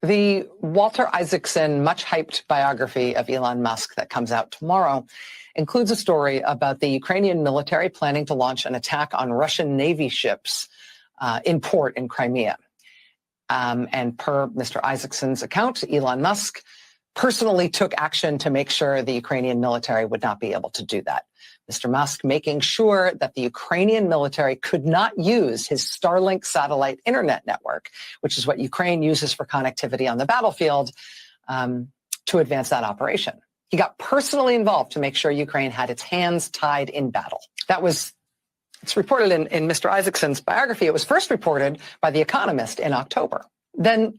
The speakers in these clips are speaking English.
The Walter Isaacson, much hyped biography of Elon Musk that comes out tomorrow includes a story about the Ukrainian military planning to launch an attack on Russian Navy ships in port in Crimea. And per Mr. Isaacson's account, Elon Musk personally took action to make sure the Ukrainian military would not be able to do that. Mr. Musk making sure that the Ukrainian military could not use his Starlink satellite internet network, which is what Ukraine uses for connectivity on the battlefield, to advance that operation. He got personally involved to make sure Ukraine had its hands tied in battle. It's reported in Mr. Isaacson's biography. It was first reported by The Economist in October. Then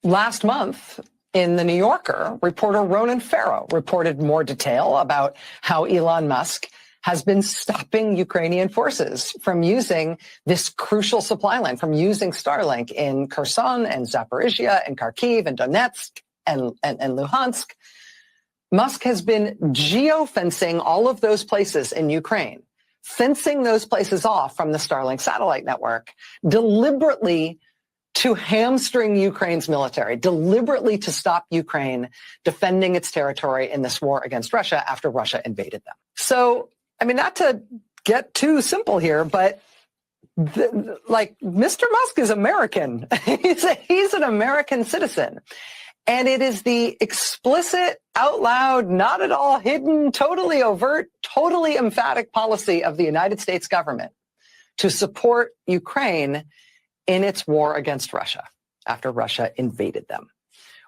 last month, in The New Yorker, reporter Ronan Farrow reported more detail about how Elon Musk has been stopping Ukrainian forces from using this crucial supply line, from using Starlink in Kherson and Zaporizhia and Kharkiv and Donetsk and Luhansk. Musk has been geo-fencing all of those places in Ukraine, fencing those places off from the Starlink satellite network, deliberately to hamstring Ukraine's military, deliberately to stop Ukraine defending its territory in this war against Russia after Russia invaded them. So, I mean, not to get too simple here, but Mr. Musk is American. He's an American citizen. And it is the explicit, out loud, not at all hidden, totally overt, totally emphatic policy of the United States government to support Ukraine in its war against Russia after Russia invaded them.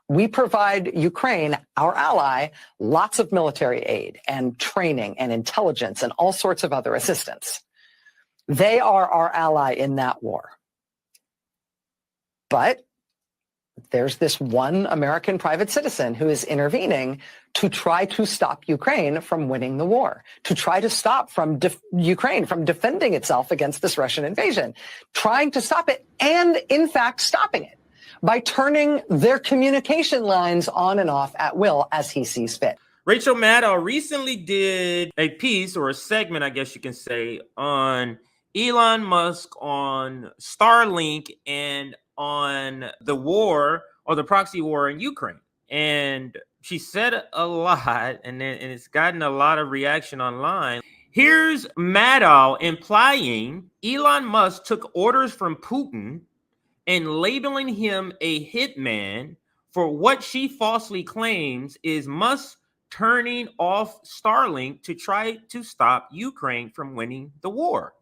We provide Ukraine, our ally, lots of military aid and training and intelligence and all sorts of other assistance. They are our ally in that war. But there's this one American private citizen who is intervening to try to stop Ukraine from winning the war, to try to stop Ukraine from defending itself against this Russian invasion, trying to stop it and, in fact, stopping it by turning their communication lines on and off at will as he sees fit. Rachel Maddow recently did a piece, or a segment, I guess you can say, on Elon Musk, on Starlink, and on the war, or the proxy war in Ukraine. And she said a lot, and it's gotten a lot of reaction online. Here's Maddow implying Elon Musk took orders from Putin and labeling him a hitman for what she falsely claims is Musk turning off Starlink to try to stop Ukraine from winning the war.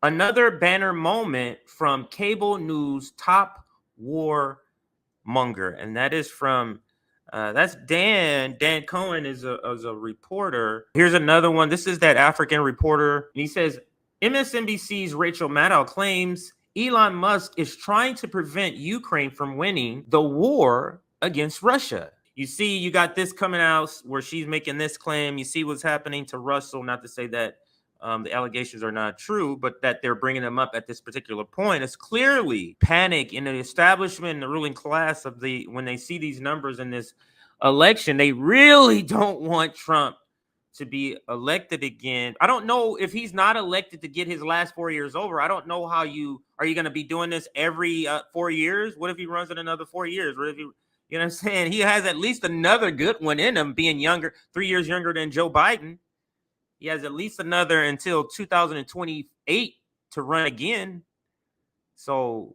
Another banner moment from cable news top war monger, and that is from that's Dan Cohen is a reporter. Here's another one. This is that African reporter, and he says MSNBC's Rachel Maddow claims Elon Musk is trying to prevent Ukraine from winning the war against Russia. You see, you got this coming out where she's making this claim. You see what's happening to Russell. Not to say that the allegations are not true, but that they're bringing them up at this particular point. It's clearly panic in the establishment and the ruling class of when they see these numbers in this election. They really don't want Trump to be elected again. I don't know if he's not elected to get his last 4 years over. I don't know how are you going to be doing this every 4 years? What if he runs in another 4 years? What if you know what I'm saying? He has at least another good one in him, being younger, 3 years younger than Joe Biden. He has at least another until 2028 to run again. So,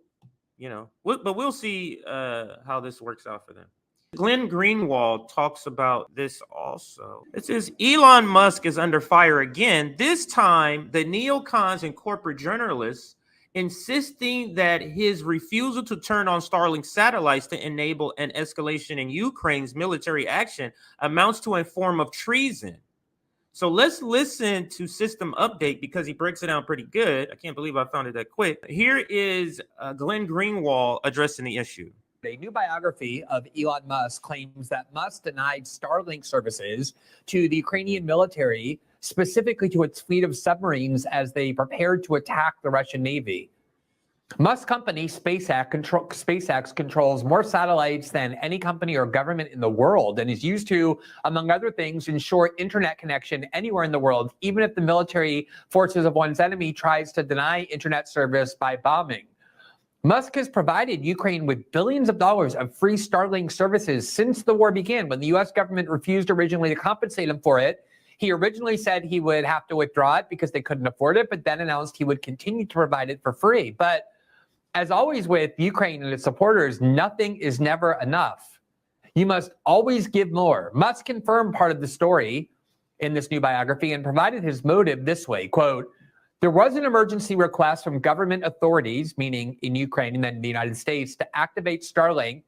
but we'll see how this works out for them. Glenn Greenwald talks about this also. It says Elon Musk is under fire again. This time, the neocons and corporate journalists insisting that his refusal to turn on Starlink satellites to enable an escalation in Ukraine's military action amounts to a form of treason. So let's listen to System Update because he breaks it down pretty good. I can't believe I found it that quick. Here is Glenn Greenwald addressing the issue. A new biography of Elon Musk claims that Musk denied Starlink services to the Ukrainian military, specifically to its fleet of submarines as they prepared to attack the Russian Navy. Musk company SpaceX controls more satellites than any company or government in the world and is used to, among other things, ensure internet connection anywhere in the world, even if the military forces of one's enemy tries to deny internet service by bombing. Musk has provided Ukraine with billions of dollars of free Starlink services since the war began, when the U.S. government refused originally to compensate him for it. He originally said he would have to withdraw it because they couldn't afford it, but then announced he would continue to provide it for free. But as always with Ukraine and its supporters, nothing is never enough. You must always give more. Musk confirmed part of the story in this new biography and provided his motive this way, quote, "There was an emergency request from government authorities, meaning in Ukraine and then in the United States, to activate Starlink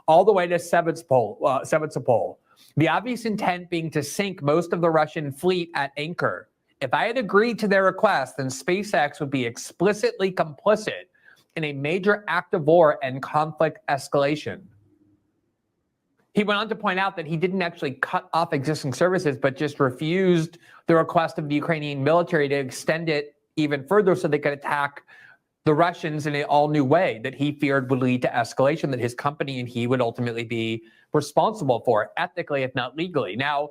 all the way to Sevastopol. The obvious intent being to sink most of the Russian fleet at anchor. If I had agreed to their request, then SpaceX would be explicitly complicit in a major act of war and conflict escalation." He went on to point out that he didn't actually cut off existing services, but just refused the request of the Ukrainian military to extend it even further so they could attack the Russians in an all new way that he feared would lead to escalation that his company and he would ultimately be responsible for, ethically, if not legally. Now,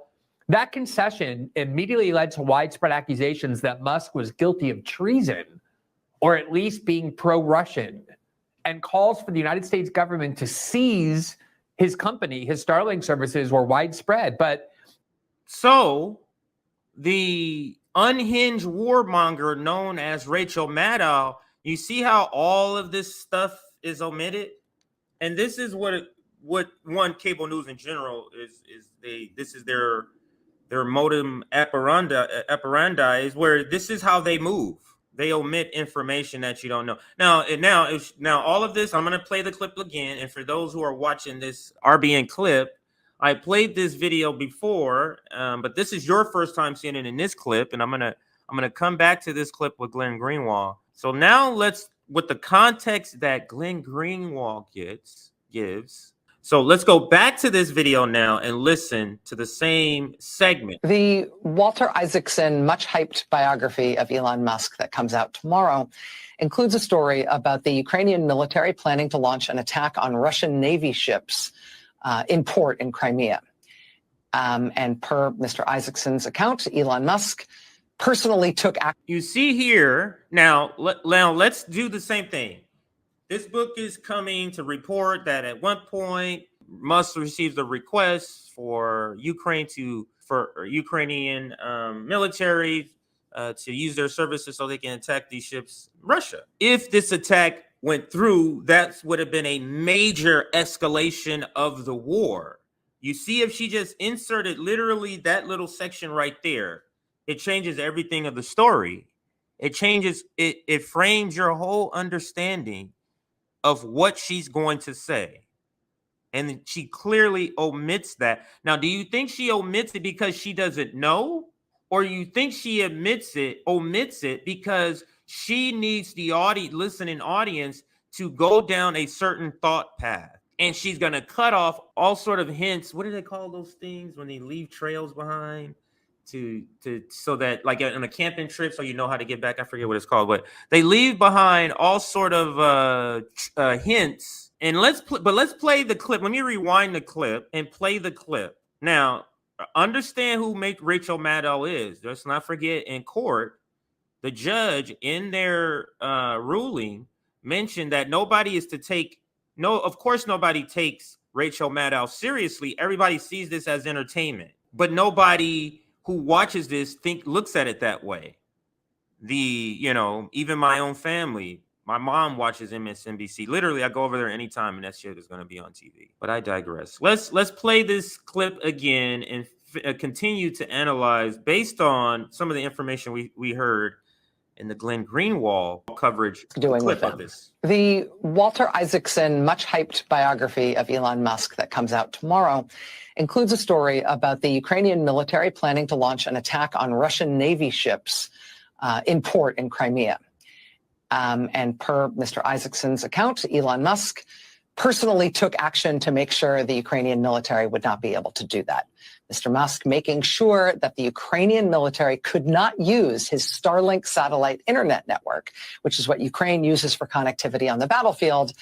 that concession immediately led to widespread accusations that Musk was guilty of treason, or at least being pro-Russian, and calls for the United States government to seize his company. His Starlink services were widespread. But so the unhinged warmonger known as Rachel Maddow, you see how all of this stuff is omitted? And this is what one cable news in general this is their modus operandi is, where this is how they move. They omit information that you don't know. Now all of this, I'm going to play the clip again. And for those who are watching this RBN clip, I played this video before, but this is your first time seeing it in this clip. And I'm gonna come back to this clip with Glenn Greenwald. So now with the context that Glenn Greenwald gives. So let's go back to this video now and listen to the same segment. The Walter Isaacson, much hyped biography of Elon Musk that comes out tomorrow includes a story about the Ukrainian military planning to launch an attack on Russian Navy ships in port in Crimea. And per Mr. Isaacson's account, Elon Musk personally took action. You see here, now let's do the same thing. This book is coming to report that at one point, Musk received a request for Ukrainian military to use their services so they can attack these ships in Russia. If this attack went through, that would have been a major escalation of the war. You see, if she just inserted literally that little section right there, it changes everything of the story. It changes, it frames your whole understanding of what she's going to say. And she clearly omits that. Now, do you think she omits it because she doesn't know? Or you think she omits it because she needs the listening audience to go down a certain thought path? And she's going to cut off all sort of hints. What do they call those things when they leave trails behind? So that, like on a camping trip, so you know how to get back. I forget what it's called, but they leave behind all sort of hints. And let's play the clip. Let me rewind the clip and play the clip. Now, understand who Rachel Maddow is. Let's not forget, in court, the judge in their ruling mentioned that of course nobody takes Rachel Maddow seriously. Everybody sees this as entertainment, but nobody who watches this looks at it that way. Even my own family, my mom watches MSNBC. Literally, I go over there anytime and that shit is going to be on TV. But I digress. Let's play this clip again and continue to analyze based on some of the information we heard in the Glenn Greenwald coverage. Doing clip with of it. this. The Walter Isaacson, much hyped biography of Elon Musk that comes out tomorrow includes a story about the Ukrainian military planning to launch an attack on Russian Navy ships in port in Crimea. And per Mr. Isaacson's account, Elon Musk personally took action to make sure the Ukrainian military would not be able to do that. Mr. Musk making sure that the Ukrainian military could not use his Starlink satellite internet network, which is what Ukraine uses for connectivity on the battlefield,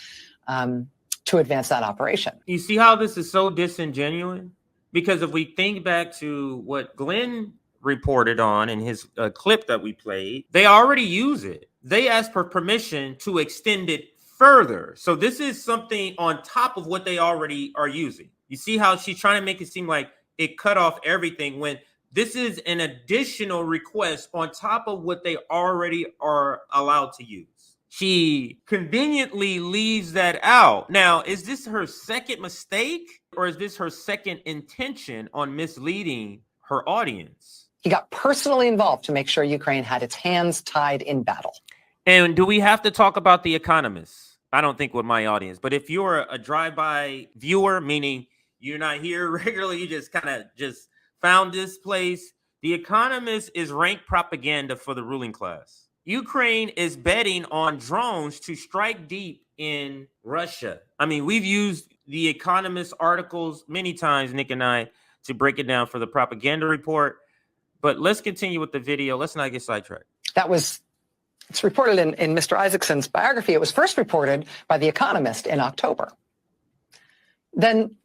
to advance that operation. You see how this is so disingenuous? Because if we think back to what Glenn reported on in his clip that we played, they already use it. They asked for permission to extend it further. So this is something on top of what they already are using. You see how she's trying to make it seem like it cut off everything when this is an additional request on top of what they already are allowed to use. She conveniently leaves that out. Now, is this her second mistake or is this her second intention on misleading her audience? He got personally involved to make sure Ukraine had its hands tied in battle. And do we have to talk about The Economist? I don't think with my audience, but if you're a drive-by viewer, meaning you're not here regularly, you just kind of just found this place. The Economist is rank propaganda for the ruling class. Ukraine is betting on drones to strike deep in Russia. I mean, we've used The Economist articles many times, Nick and I, to break it down for the propaganda report. But let's continue with the video. Let's not get sidetracked. It's reported in Mr. Isaacson's biography. It was first reported by The Economist in October. Then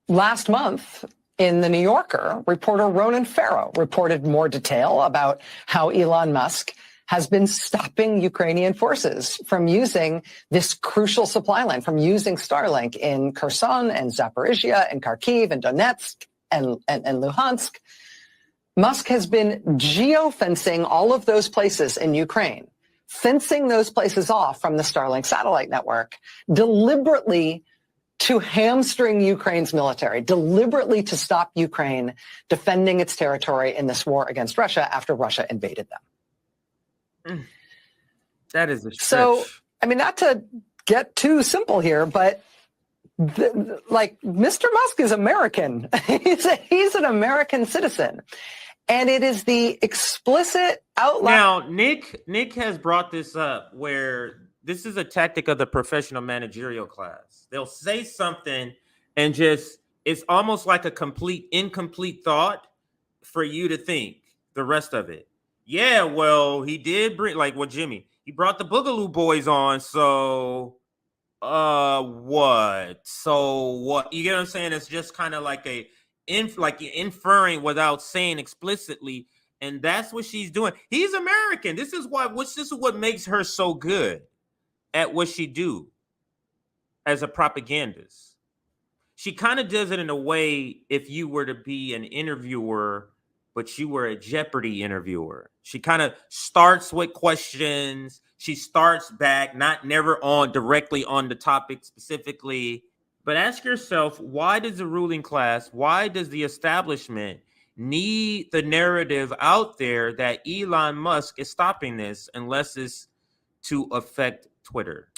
last month in The New Yorker, reporter Ronan Farrow reported more detail about how Elon Musk has been stopping Ukrainian forces from using this crucial supply line, from using Starlink in Kherson and Zaporizhia and Kharkiv and Donetsk and Luhansk. Musk has been geo-fencing all of those places in Ukraine, fencing those places off from the Starlink satellite network, deliberately to hamstring Ukraine's military, deliberately to stop Ukraine defending its territory in this war against Russia after Russia invaded them. That is a stretch. So, I mean, not to get too simple here, but like Mr. Musk is American. He's an American citizen. And it is the explicit outline. Now, Nick has brought this up where this is a tactic of the professional managerial class. They'll say something and just, it's almost like a incomplete thought for you to think the rest of it. Yeah, well, he did bring, like what Jimmy, he brought the Boogaloo Boys on. So, what? So what? You get what I'm saying? It's just kind of like you're inferring without saying explicitly, and that's what she's doing. He's American. This is what makes her so good at what she do as a propagandist. She kind of does it in a way if you were to be an interviewer, but you were a Jeopardy interviewer. She kind of starts with questions. She starts back, never directly on the topic specifically. But ask yourself, why does the ruling class, why does the establishment need the narrative out there that Elon Musk is stopping this unless it's to affect Twitter?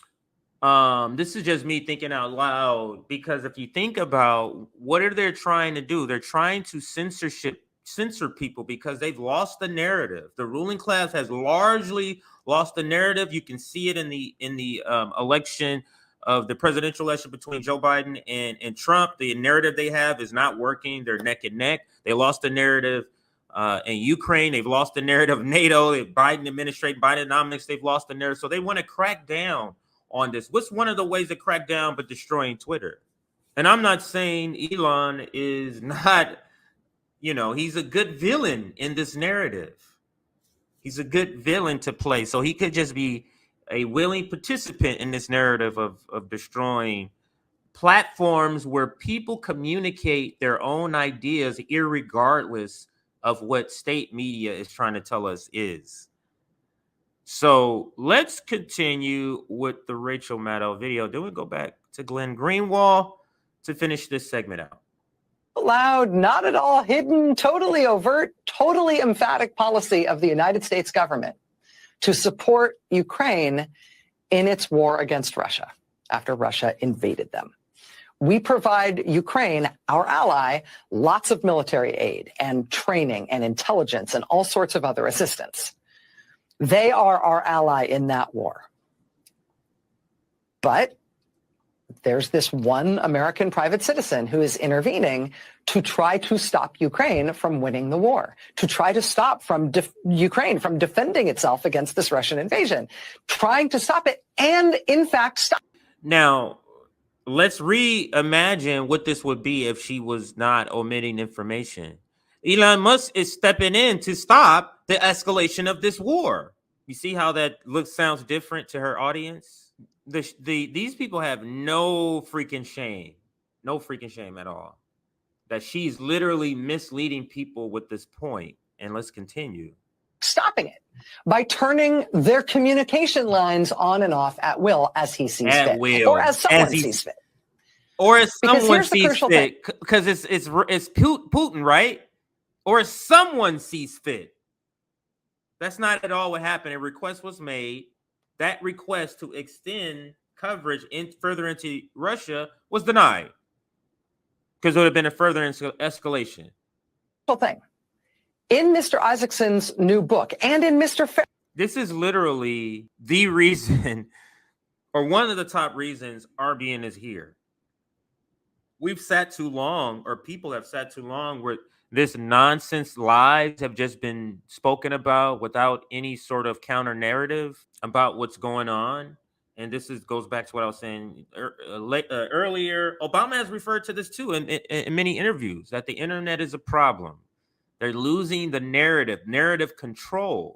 This is just me thinking out loud, because if you think about what are they trying to do, they're trying to censor people because they've lost the narrative. The ruling class has largely lost the narrative. You can see it in the election of the presidential election between Joe Biden and Trump. The narrative they have is not working. They're neck and neck. They lost the narrative in Ukraine. They've lost the narrative of NATO. The Biden administration, Bidenomics, they've lost the narrative. So they want to crack down on this. What's one of the ways to crack down but destroying Twitter? And I'm not saying Elon is not, he's a good villain in this narrative. He's a good villain to play. So he could just be a willing participant in this narrative of destroying platforms where people communicate their own ideas irregardless of what state media is trying to tell us is. So let's continue with the Rachel Maddow video. Then we go back to Glenn Greenwald to finish this segment out. Loud, not at all hidden, totally overt, totally emphatic policy of the United States government to support Ukraine in its war against Russia after Russia invaded them. We provide Ukraine, our ally, lots of military aid and training and intelligence and all sorts of other assistance. They are our ally in that war. But there's this one American private citizen who is intervening to try to stop Ukraine from winning the war, to try to stop Ukraine from defending itself against this Russian invasion, trying to stop it and, in fact, stop. Now, let's reimagine what this would be if she was not omitting information. Elon Musk is stepping in to stop the escalation of this war. You see how that sounds different to her audience? these people have no freaking shame at all. That she's literally misleading people with this point. And let's continue. Stopping it by turning their communication lines on and off at will as he sees At fit, will. or as someone sees fit. Or as Because someone here's the sees crucial fit, because it's Putin, right? Or as someone sees fit. That's not at all what happened. A request was made. That request to extend coverage further into Russia was denied because it would have been a further escalation. Thing. In Mr. Isaacson's new book and in Mr. This is literally the reason, or one of the top reasons RBN is here. We've sat too long, or people have sat too long, where this nonsense lies have just been spoken about without any sort of counter narrative about what's going on. And this goes back to what I was saying earlier. Obama has referred to this too in many interviews, that the internet is a problem. They're losing the narrative control.